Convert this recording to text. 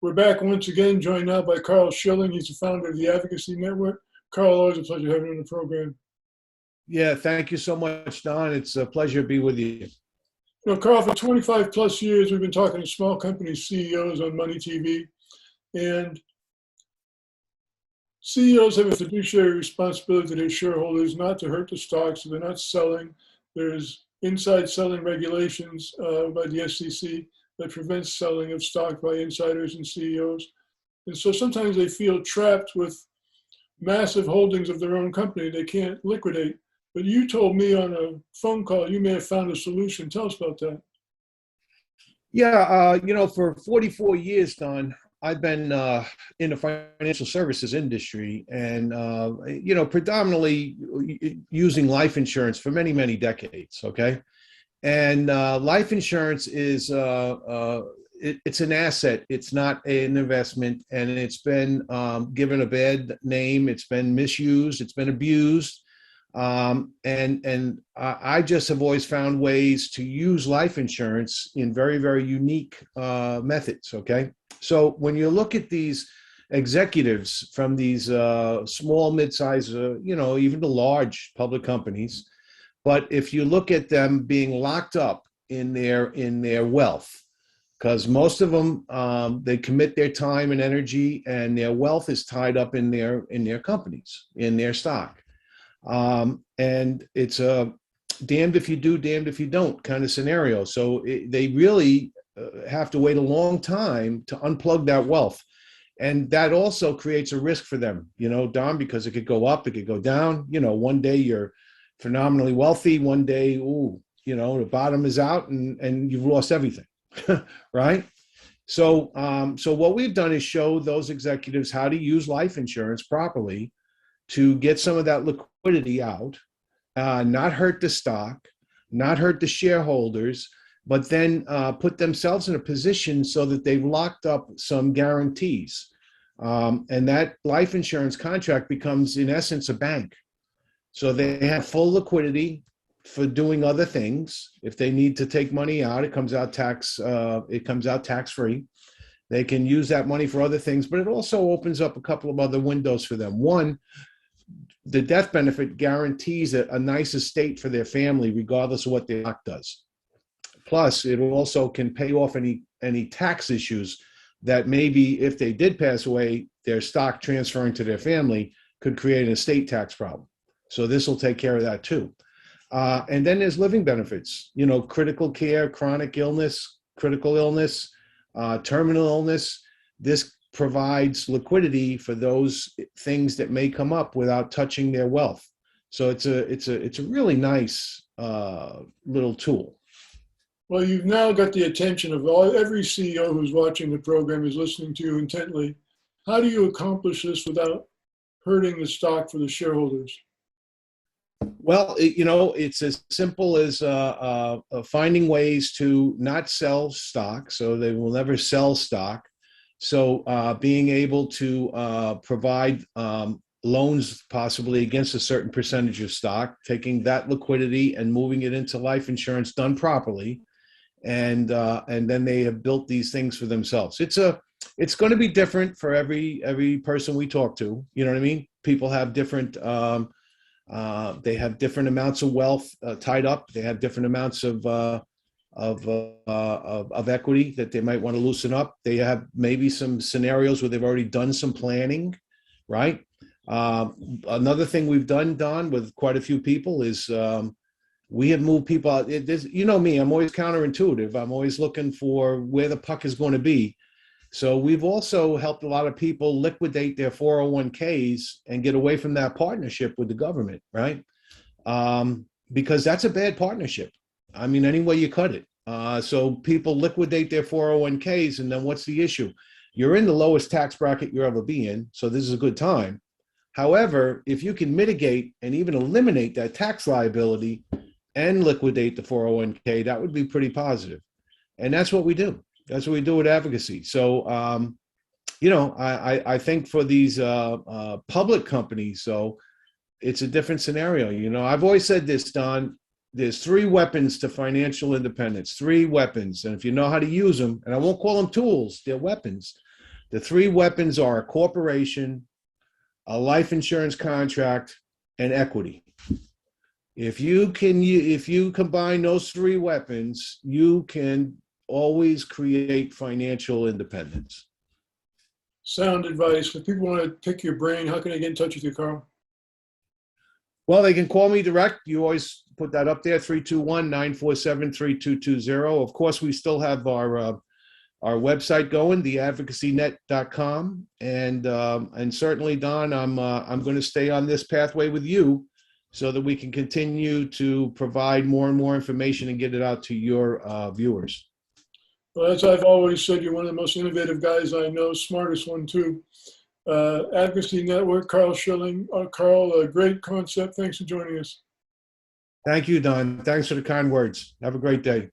We're back once again, joined now by Karl Schilling. He's the founder of the Advocacy Network. Karl, always a pleasure having you on the program. Yeah, thank you so much, Don. It's a pleasure to be with you. Karl, for 25 plus years, we've been talking to small company CEOs on MoneyTV, and CEOs have a fiduciary responsibility to their shareholders not to hurt the stock, so they're not selling. There's inside selling regulations by the SEC that prevents selling of stock by insiders and CEOs. And so sometimes they feel trapped with massive holdings of their own company they can't liquidate. But you told me on a phone call you may have found a solution. Tell us about that. Yeah, for 44 years, Don, I've been in the financial services industry and, predominantly using life insurance for many, many decades, okay? And life insurance is, it's an asset. It's not an investment, and it's been given a bad name. It's been misused. It's been abused. And I just have always found ways to use life insurance in very, very unique methods, okay? So when you look at these executives from these small, mid-sized, even the large public companies, but if you look at them being locked up in their wealth, because most of them they commit their time and energy, and their wealth is tied up in their companies, in their stock, and it's a damned if you do, damned if you don't kind of scenario. So they really have to wait a long time to unplug that wealth, and that also creates a risk for them, Don, because it could go up, it could go down. One day you're phenomenally wealthy, one day, the bottom is out and you've lost everything, right? So what we've done is show those executives how to use life insurance properly to get some of that liquidity out, not hurt the stock, not hurt the shareholders, but then put themselves in a position so that they've locked up some guarantees. And that life insurance contract becomes, in essence, a bank. So they have full liquidity for doing other things. If they need to take money out, it comes out tax-free. They can use that money for other things, but it also opens up a couple of other windows for them. One, the death benefit guarantees a nice estate for their family, regardless of what their stock does. Plus, it also can pay off any tax issues that maybe if they did pass away, their stock transferring to their family could create an estate tax problem. So this will take care of that too. And then there's living benefits, critical care, chronic illness, critical illness, terminal illness. This provides liquidity for those things that may come up without touching their wealth. So it's a really nice little tool. Well, you've now got the attention of every CEO who's watching the program is listening to you intently. How do you accomplish this without hurting the stock for the shareholders? Well, it's as simple as finding ways to not sell stock, so they will never sell stock. So being able to provide loans possibly against a certain percentage of stock, taking that liquidity and moving it into life insurance done properly, and then they have built these things for themselves. It's going to be different for every person we talk to. You know what I mean? People have different. They have different amounts of wealth tied up. They have different amounts of equity that they might want to loosen up. They have maybe some scenarios where they've already done some planning, right? Another thing we've done, Don, with quite a few people is we have moved people out. You know me, I'm always counterintuitive. I'm always looking for where the puck is going to be. So we've also helped a lot of people liquidate their 401ks and get away from that partnership with the government, right? Because that's a bad partnership. I mean, any way you cut it. So people liquidate their 401ks, and then what's the issue? You're in the lowest tax bracket you'll ever be in, so this is a good time. However, if you can mitigate and even eliminate that tax liability and liquidate the 401k, that would be pretty positive. And that's what we do. That's what we do with Advocacy. So, I think for these public companies, so it's a different scenario. I've always said this, Don, there's 3 weapons to financial independence, 3 weapons. And if you know how to use them, and I won't call them tools, they're weapons. The three weapons are a corporation, a life insurance contract, and equity. If you combine those three weapons, you can always create financial independence. Sound advice. If people want to pick your brain, how can I get in touch with you, Karl? Well, they can call me direct. You always put that up there, 321-947-3220. Of course, we still have our website going, theadvocacynet.com. And certainly, Don, I'm going to stay on this pathway with you so that we can continue to provide more and more information and get it out to your viewers. Well, as I've always said, you're one of the most innovative guys I know, smartest one too. Advocacy Network, Karl Schilling. Karl, a great concept. Thanks for joining us. Thank you, Don. Thanks for the kind words. Have a great day.